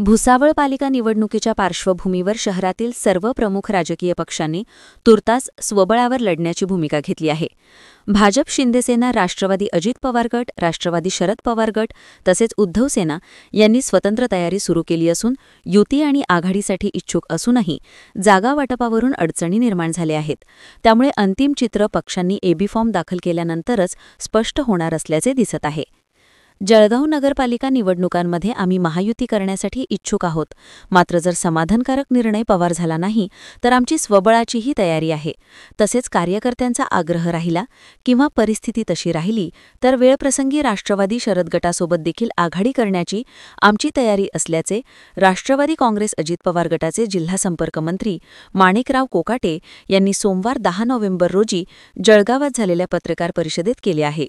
भुसावळ पालिका निवडणुकीच्या पार्श्वभूमीवर शहरातील सर्व प्रमुख राजकीय पक्षांनी तुर्तास स्वबळावर लढण्याची भूमिका घेतली आहे. भाजप, शिंदेसेना, राष्ट्रवादी अजित पवार गट, राष्ट्रवादी शरद पवार गट तसेच उद्धव सेना यांनी स्वतंत्र तयारी सुरू केली असून युती आणि आघाडीसाठी इच्छुक असूनही जागा वाटपावरून अडचणी निर्माण झाल्या आहेत. त्यामुळे अंतिम चित्र पक्षांनी एबी फॉर्म दाखल केल्यानंतरच स्पष्ट होणार असल्याचे दिसत आहे. जळगाव नगरपालिका निवडणुकांमध्ये आम्ही महायुती करण्यासाठी इच्छुक आहोत. मात्र जर समाधानकारक निर्णय पवार झाला नाही तर आमची स्वबळाचीही तयारी आहे. तसेच कार्यकर्त्यांचा आग्रह राहिला किंवा परिस्थिती तशी राहिली तर वेळप्रसंगी राष्ट्रवादी शरद गटासोबत देखील आघाडी करण्याची आमची तयारी असल्याचे राष्ट्रवादी काँग्रेस अजित पवार गटाचे जिल्हा संपर्क मंत्री माणिकराव कोकाटे यांनी सोमवार 10 नोव्हेंबर रोजी जळगावात झालेल्या पत्रकार परिषदेत केले आहे.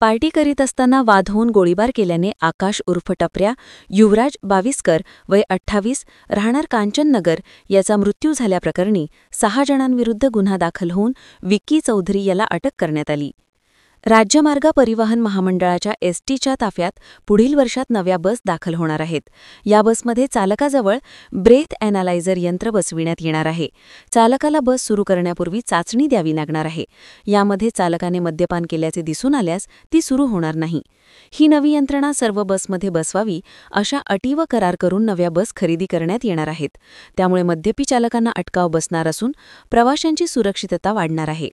पार्टी करीत असताना वाद होऊन गोळीबार केल्याने आकाश उर्फ टपऱ्या युवराज बाविस्कर वय 28 राहणार कांचननगर याचा मृत्यू झाल्याप्रकरणी 6 जणांविरुद्ध गुन्हा दाखल होऊन विक्की चौधरी याला अटक करण्यात आली. राज्यमार्ग परिवहन महामंडळाच्या एसटीच्या ताफ्यात पुढील वर्षात नव्या बस दाखल होणार आहेत. या बसमध्ये चालकाजवळ ब्रेथ ॲनालायझर यंत्र बसविण्यात येणार आहे. चालकाला बस सुरू करण्यापूर्वी चाचणी द्यावी लागणार आहे. यामध्ये चालकाने मद्यपान केल्याचे दिसून आल्यास ती सुरू होणार नाही. ही नवी यंत्रणा सर्व बसमध्ये बसवावी अशा अटी व करार करून नव्या बस खरेदी करण्यात येणार आहेत. त्यामुळे मद्यपी चालकांना अटकाव बसणार असून प्रवाशांची सुरक्षितता वाढणार आहे.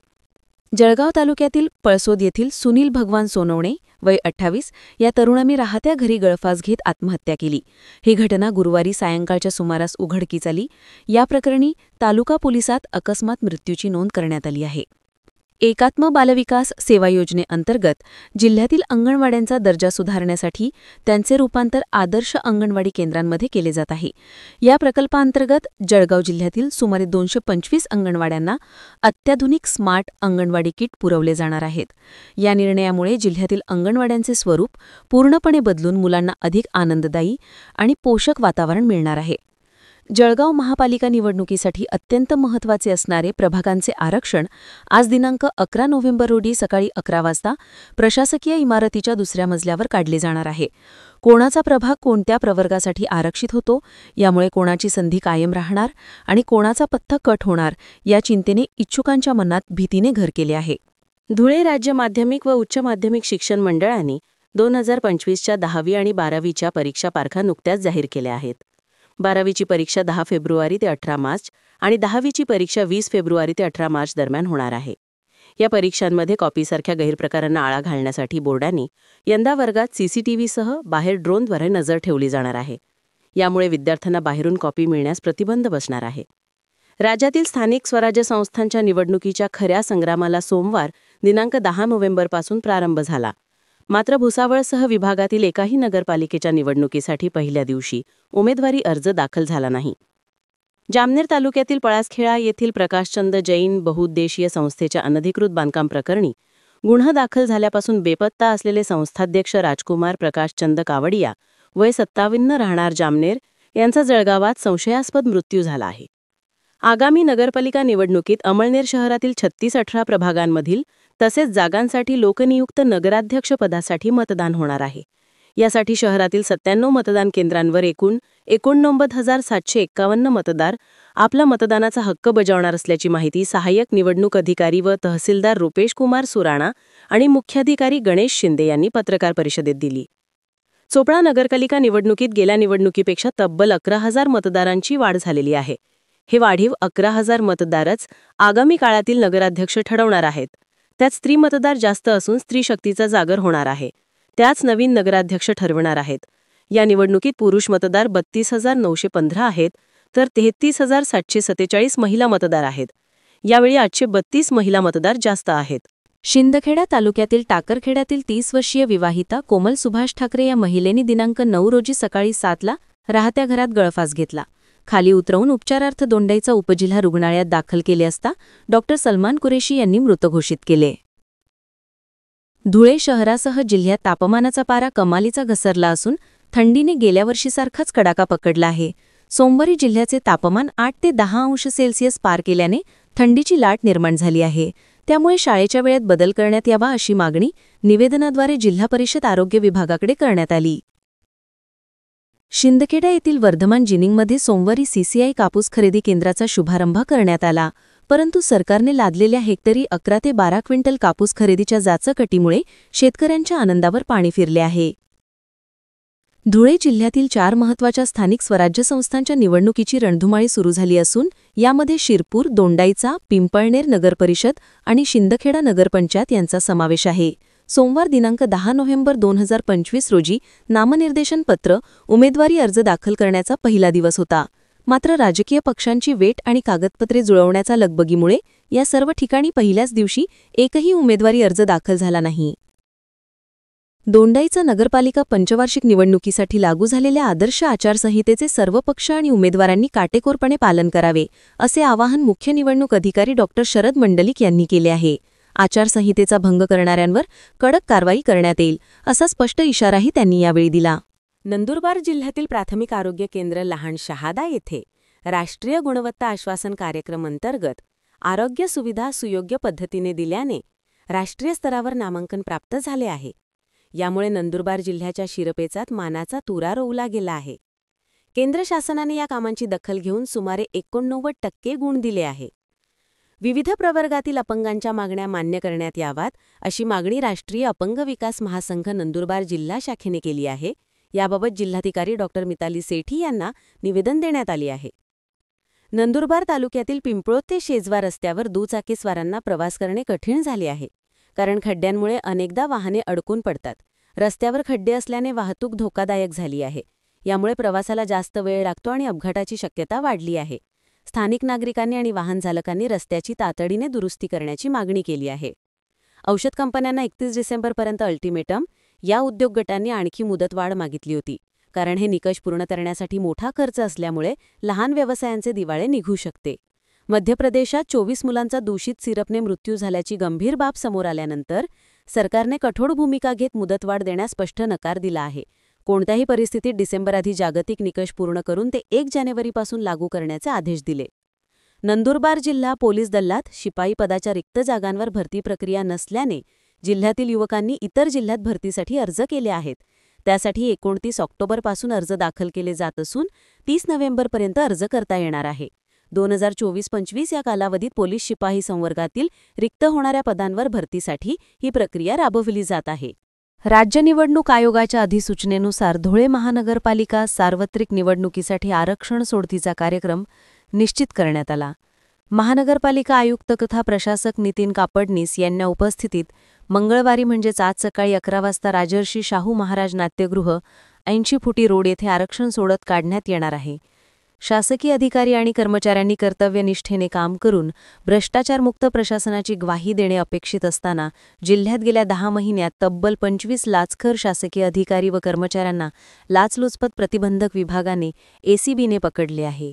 जळगाव तालुक्यातील पळसोद येथील सुनील भगवान सोनवणे वय 28 या तरुणाने राहत्या घरी गळफास घेत आत्महत्या केली. ही घटना गुरुवारी सायंकाळच्या सुमारास उघडकीस आली. या प्रकरणी तालुका पोलिसात अकस्मात मृत्यूची नोंद करण्यात आली आहे. एकात्म बालविकास सेवा योजनेअंतर्गत जिल्ह्यातील अंगणवाड्यांचा दर्जा सुधारण्यासाठी त्यांचे रूपांतर आदर्श अंगणवाडी केंद्रांमध्ये केले जात आहे. या प्रकल्पाअंतर्गत जळगाव जिल्ह्यातील सुमारे 225 अंगणवाड्यांना अत्याधुनिक स्मार्ट अंगणवाडी किट पुरवले जाणार आहेत. या निर्णयामुळे जिल्ह्यातील अंगणवाड्यांचे स्वरूप पूर्णपणे बदलून मुलांना अधिक आनंददायी आणि पोषक वातावरण मिळणार आहे. जळगाव महापालिका निवडणुकीसाठी अत्यंत महत्त्वाचे असणारे प्रभागांचे आरक्षण आज दिनांक 11 नोव्हेंबर रोजी सकाळी 11 वाजता प्रशासकीय इमारतीच्या दुसऱ्या मजल्यावर काढले जाणार आहे. कोणाचा प्रभाग कोणत्या प्रवर्गासाठी आरक्षित होतो, यामुळे कोणाची संधी कायम राहणार आणि कोणाचा पत्ता कट होणार या चिंतेने इच्छुकांच्या मनात भीतीने घर केले आहे. धुळे राज्य माध्यमिक व उच्च माध्यमिक शिक्षण मंडळाने 2025च्या 10वी आणि 12वीच्या परीक्षा तारखा नुकत्याच जाहीर केल्या आहेत. 12वीची परीक्षा 10 फेब्रुवारी ते 18 मार्च आणि 10वीची परीक्षा 20 फेब्रुवारी ते 18 मार्च दरम्यान होणार आहे. या परीक्षांमध्ये कॉपीसारख्या गैरप्रकारांना आळा घालण्यासाठी बोर्डाने यंदा वर्गात सीसीटीव्हीसह बाहेर ड्रोनद्वारे नजर ठेवली जाणार आहे. यामुळे विद्यार्थ्यांना बाहेरून कॉपी मिळण्यास प्रतिबंध बसणार आहे. राज्यातील स्थानिक स्वराज्य संस्थांच्या निवडणुकीच्या खऱ्या संग्रामाला सोमवार दिनांक 10 नोव्हेंबरपासून प्रारंभ झाला. मात्र भुसावळसह विभागातील एकाही नगरपालिकेच्या निवडणुकीसाठी पहिल्या दिवशी उमेदवारी अर्ज दाखल झाला नाही. जामनेर तालुक्यातील पळासखेळा येथील प्रकाशचंद जैन बहुउद्देशीय संस्थेच्या अनधिकृत बांधकाम प्रकरणी गुन्हा दाखल झाल्यापासून बेपत्ता असलेले संस्थाध्यक्ष राजकुमार प्रकाशचंद कावडिया वय 57 राहणार जामनेर यांचा जळगावात संशयास्पद मृत्यू झाला आहे. आगामी नगरपालिका निवडणुकीत अमळनेर शहरातील 36-18 प्रभागांमधील तसेच जागांसाठी लोकनियुक्त नगराध्यक्ष पदासाठी मतदान होणार आहे. यासाठी शहरातील 97 मतदान केंद्रांवर एकूण 89,751 मतदार आपला मतदानाचा हक्क बजावणार असल्याची माहिती सहाय्यक निवडणूक अधिकारी व तहसीलदार रुपेश कुमार सुराणा आणि मुख्याधिकारी गणेश शिंदे यांनी पत्रकार परिषदेत दिली. चोपडा नगरपालिका निवडणुकीत गेल्या निवडणुकीपेक्षा तब्बल 11,000 मतदारांची वाढ झालेली आहे. हे वाढीव 11,000 मतदारच आगामी काळातील नगराध्यक्ष ठरवणार आहेत. त्यात स्त्री मतदार जास्त असून स्त्री शक्तीचा जागर होणार आहे. त्याच नवीन नगराध्यक्ष ठरवणार आहेत. या निवडणुकीत पुरुष मतदार 32,915 आहेत तर 33,747 महिला मतदार आहेत. यावेळी 832 महिला मतदार जास्त आहेत. शिंदखेडा तालुक्यातील टाकरखेड्यातील 30 वर्षीय विवाहिता कोमल सुभाष ठाकरे या महिलेने दिनांक 9 रोजी सकाळी 7ला राहत्या घरात गळफास घेतला. खाली उतरवून उपचारार्थ दोंडाईचा उपजिल्हा रुग्णालयात दाखल केले असता डॉक्टर सलमान कुरेशी यांनी मृत घोषित केले. धुळे शहरासह जिल्ह्यात तापमानाचा पारा कमालीचा घसरला असून थंडीने गेल्या वर्षीसारखाच कडाका पकडला आहे. सोमवारी जिल्ह्याचे तापमान 8 ते 10 अंश सेल्सिअस पार केल्याने थंडीची लाट निर्माण झाली आहे. त्यामुळे शाळेच्या वेळेत बदल करण्यात यावा अशी मागणी निवेदनाद्वारे जिल्हा परिषद आरोग्य विभागाकडे करण्यात आली. शिंदखेडा येथील वर्धमान जिनिंगमध्ये सोमवारी सीसीआय कापूस खरेदी केंद्राचा शुभारंभ करण्यात आला, परंतु सरकारने लादलेल्या हेक्टरी 11 ते 12 क्विंटल कापूस खरेदीच्या जाचकटीमुळे शेतकऱ्यांच्या आनंदावर पाणी फिरले आहे. धुळे जिल्ह्यातील 4 महत्त्वाच्या स्थानिक स्वराज्य संस्थांच्या निवडणुकीची रणधुमाळी सुरू झाली असून यामध्ये शिरपूर, दोंडाईचा, पिंपळनेर नगरपरिषद आणि शिंदखेडा नगरपंचायत यांचा समावेश आहे. सोमवार दिनांक 10 नोव्हेंबर 2025 रोजी नामनिर्देशन पत्र, उमेदवारी अर्ज दाखल करण्याचा पहिला दिवस होता. मात्र राजकीय पक्षांची वेट आणि कागदपत्रे जुळवण्याच्या लगबगीमुळे या सर्व ठिकाणी पहिल्याच दिवशी एकही उमेदवारी अर्ज दाखल झाला नाही. दोंडाईचा नगरपालिका पंचवार्षिक निवडणुकीसाठी लागू झालेल्या आदर्श आचारसंहितेचे सर्व पक्ष आणि उमेदवारांनी काटेकोरपणे पालन करावे, असे आवाहन मुख्य निवडणूक अधिकारी डॉ. शरद मंडलिक यांनी केले आहे. आचारसंहितेचा भंग करणाऱ्यांवर कडक कारवाई करण्यात येईल, असा स्पष्ट इशाराही त्यांनी यावेळी दिला. नंदुरबार जिल्ह्यातील प्राथमिक आरोग्य केंद्र लहान शहादा येथे राष्ट्रीय गुणवत्ता आश्वासन कार्यक्रम अंतर्गत आरोग्य सुविधा सुयोग्य पद्धतीने दिल्याने राष्ट्रीय स्तरावर नामांकन प्राप्त झाले आहे. यामुळे नंदुरबार जिल्ह्याच्या शिरपेचात मानाचा तुरा रोवला गेला आहे. केंद्र शासनाने या कामांची दखल घेऊन सुमारे 89% गुण दिले आहे. विविध प्रवर्गातील अपंगांच्या मागण्या मान्य करण्यात याव्यात, अशी मागणी राष्ट्रीय अपंग विकास महासंघ नंदुरबार जिल्हा शाखेने केली आहे. याबाबत जिल्हाधिकारी डॉ. मिताली सेठी यांना निवेदन देण्यात आले आहे. नंदुरबार तालुक्यातील पिंपळोद ते शेजवा रस्त्यावर दुचाकीस्वारांना प्रवास करणे कठीण झाले आहे, कारण खड्ड्यांमुळे अनेकदा वाहने अडकून पडतात. रस्त्यावर खड्डे असल्याने वाहतूक धोकादायक झाली आहे. यामुळे प्रवासाला जास्त वेळ लागतो आणि अपघाताची शक्यता वाढली आहे. स्थानिक नागरिकांनी आणि वाहन चालकांनी रस्त्याची तातडीने दुरुस्ती करण्याची मागणी केली आहे. औषध कंपन्यांना 31 डिसेंबरपर्यंत अल्टिमेटम, या उद्योग गटांनी आणखी मुदतवाढ मागितली होती, कारण हे निकष पूर्ण करण्यासाठी मोठा खर्च असल्यामुळे लहान व्यवसायांचे दिवाळे निघू शकते. मध्य प्रदेशात 24 मुलांचा दूषित सिरपने मृत्यू झाल्याची गंभीर बाब समोर आल्यानंतर सरकारने कठोर भूमिका घेत मुदतवाढ देण्यास स्पष्ट नकार दिला आहे. कोणत्याही परिस्थितीत डिसेंबरआधी जागतिक निकष पूर्ण करून ते 1 जानेवारीपासून लागू करण्याचे आदेश दिले. नंदुरबार जिल्हा पोलीस दलात शिपाई पदाच्या रिक्त जागांवर भरती प्रक्रिया नसल्याने जिल्ह्यातील युवकांनी इतर जिल्ह्यात भरतीसाठी अर्ज केले आहेत. त्यासाठी 29 ऑक्टोबरपासून अर्ज दाखल केले जात असून 30 नोव्हेंबरपर्यंत अर्ज करता येणार आहे. 2024-25 या कालावधीत पोलीस शिपाई संवर्गातील रिक्त होणाऱ्या पदांवर भरतीसाठी ही प्रक्रिया राबवली जात आहे. राज्य निवडणूक आयोगाच्या अधिसूचनेनुसार धुळे महानगरपालिका सार्वत्रिक निवडणुकीसाठी आरक्षण सोडतीचा कार्यक्रम निश्चित करण्यात आला. महानगरपालिका आयुक्त तथा प्रशासक नितीन कापडनीस यांच्या उपस्थितीत मंगळवारी म्हणजेच आज सकाळी 11 वाजता राजर्षी शाहू महाराज नाट्यगृह 80 फुटी रोड येथे आरक्षण सोडत काढण्यात येणार आहे. शासकीय अधिकारी आणि कर्मचाऱ्यांनी कर्तव्यनिष्ठेने काम करून भ्रष्टाचारमुक्त प्रशासनाची ग्वाही देणे अपेक्षित असताना जिल्ह्यात गेल्या 10 महिन्यात तब्बल 25 लाचखोर शासकीय अधिकारी व कर्मचाऱ्यांना लाचलुचपत प्रतिबंधक विभागाने एसीबीने पकडले आहे.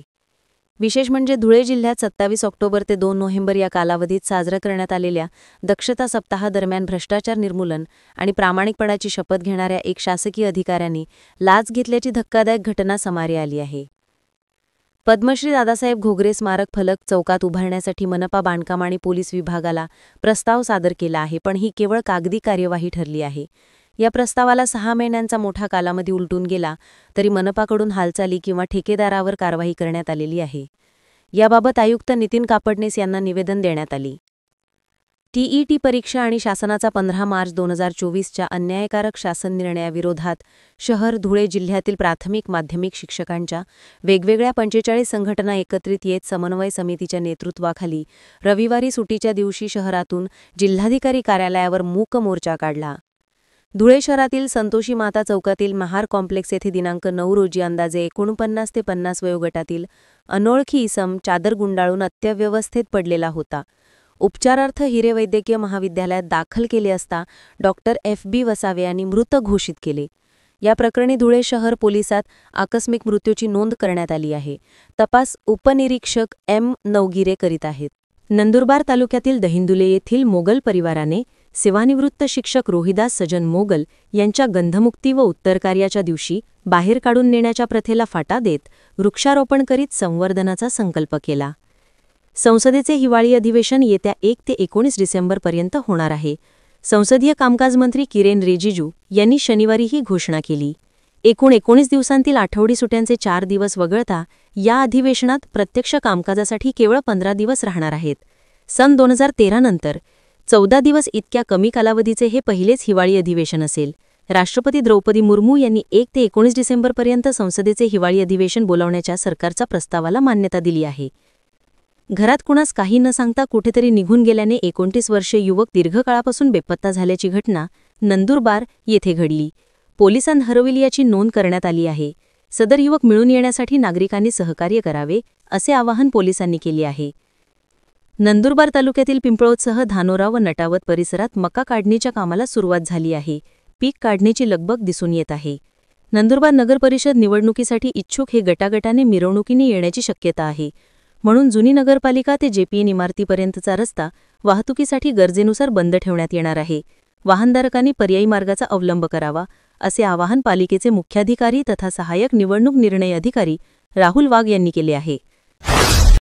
विशेष म्हणजे धुळे जिल्ह्यात 27 ऑक्टोबर ते 2 नोव्हेंबर या कालावधीत साजरा करण्यात आलेल्या दक्षता सप्ताहादरम्यान भ्रष्टाचार निर्मूलन आणि प्रामाणिकपणाची शपथ घेणाऱ्या एक शासकीय अधिकाऱ्यांनी लाच घेतल्याची धक्कादायक घटना समोर आली आहे. पद्मश्री दादासाहेब घोगरे स्मारक फलक चौकात उभारण्यासाठी मनपा बांधकाम आणि पोलीस विभागाला प्रस्ताव सादर केला आहे, पण ही केवळ कागदी कार्यवाही ठरली आहे. या प्रस्तावाला 6 महिन्यांचा मोठा कालावधी उलटून गेला तरी मनपाकडून हालचाली किंवा ठेकेदारावर कारवाई करण्यात आलेली आहे. याबाबत आयुक्त नितीन कापडनीस यांना निवेदन देण्यात आले. टीईटी परीक्षा आणि शासनाचा 15 मार्च 2024च्या अन्यायकारक शासन निर्णयाविरोधात शहर धुळे जिल्ह्यातील प्राथमिक माध्यमिक शिक्षकांच्या वेगवेगळ्या 45 संघटना एकत्रित येत समन्वय समितीच्या नेतृत्वाखाली रविवारी सुटीच्या दिवशी शहरातून जिल्हाधिकारी कार्यालयावर मूक मोर्चा काढला. धुळे शहरातील संतोषी माता चौकातील महार कॉम्प्लेक्स येथे दिनांक 9 रोजी अंदाजे 49 ते 50 वयोगटातील अनोळखी इसम चादर गुंडाळून अत्यव्यवस्थेत पडलेला होता. उपचारार्थ हिरे वैद्यकीय महाविद्यालयात दाखल केले असता डॉक्टर FB वसावे यांनी मृत घोषित केले. या प्रकरणी धुळे शहर पोलिसात आकस्मिक मृत्यूची नोंद करण्यात आली आहे. तपास उपनिरीक्षक M नवगिरे करीत आहेत. नंदुरबार तालुक्यातील दहिंदुले येथील मोगल परिवाराने सेवानिवृत्त शिक्षक रोहिदास सजन मोगल यांच्या गंधमुक्ती व उत्तरकार्याच्या दिवशी बाहेर काढून नेण्याच्या प्रथेला फाटा देत वृक्षारोपण करीत संवर्धनाचा संकल्प केला. संसदेचे हिवाळी अधिवेशन येत्या 1 ते 19 डिसेंबरपर्यंत होणार आहे. संसदीय कामकाज मंत्री किरेन रिजिजू यांनी शनिवारी ही घोषणा केली. एकूण 19 दिवसांतील आठवडी सुट्ट्यांचे 4 दिवस वगळता या अधिवेशनात प्रत्यक्ष कामकाजासाठी केवळ 15 दिवस राहणार आहेत. सन 2013 नंतर 14 दिवस इतक्या कमी कालावधीचे हे पहिलेच हिवाळी अधिवेशन असेल. राष्ट्रपती द्रौपदी मुर्मू यांनी 1 ते 19 डिसेंबरपर्यंत संसदेचे हिवाळी अधिवेशन बोलावण्याच्या सरकारच्या प्रस्तावाला मान्यता दिली आहे. घरात कुणास काही न सांगता कुठेतरी निघून गेल्याने 29 वर्षीय युवक दीर्घकाळापासून बेपत्ता झाल्याची घटना नंदुरबार येथे घडली. पोलिसांत हरवली याची नोंद करण्यात आली आहे. सदर युवक मिळून येण्यासाठी नागरिकांनी सहकार्य करावे असे आवाहन पोलिसांनी केले आहे. नंदुरबार तालुक्यातील पिंपळोदसह धानोरा व नटावत परिसरात मका काढणीच्या कामाला सुरुवात झाली आहे. पीक काढणीची लगबग दिसून येत आहे. नंदुरबार नगर परिषद निवडणुकीसाठी इच्छुक हे गटागटाने मिरवणुकीने येण्याची शक्यता आहे. म्हणून जुनी नगरपालिका ते JPN इमारतीपर्यंतचा रस्ता वाहतुकीसाठी गरजेनुसार बंद ठेवण्यात येणार आहे. वाहनधारकांनी पर्यायी मार्गाचा अवलंब करावा असे आवाहन पालिकेचे मुख्याधिकारी तथा सहाय्यक निवडणूक निर्णय अधिकारी राहुल वाघ यांनी केले आहे.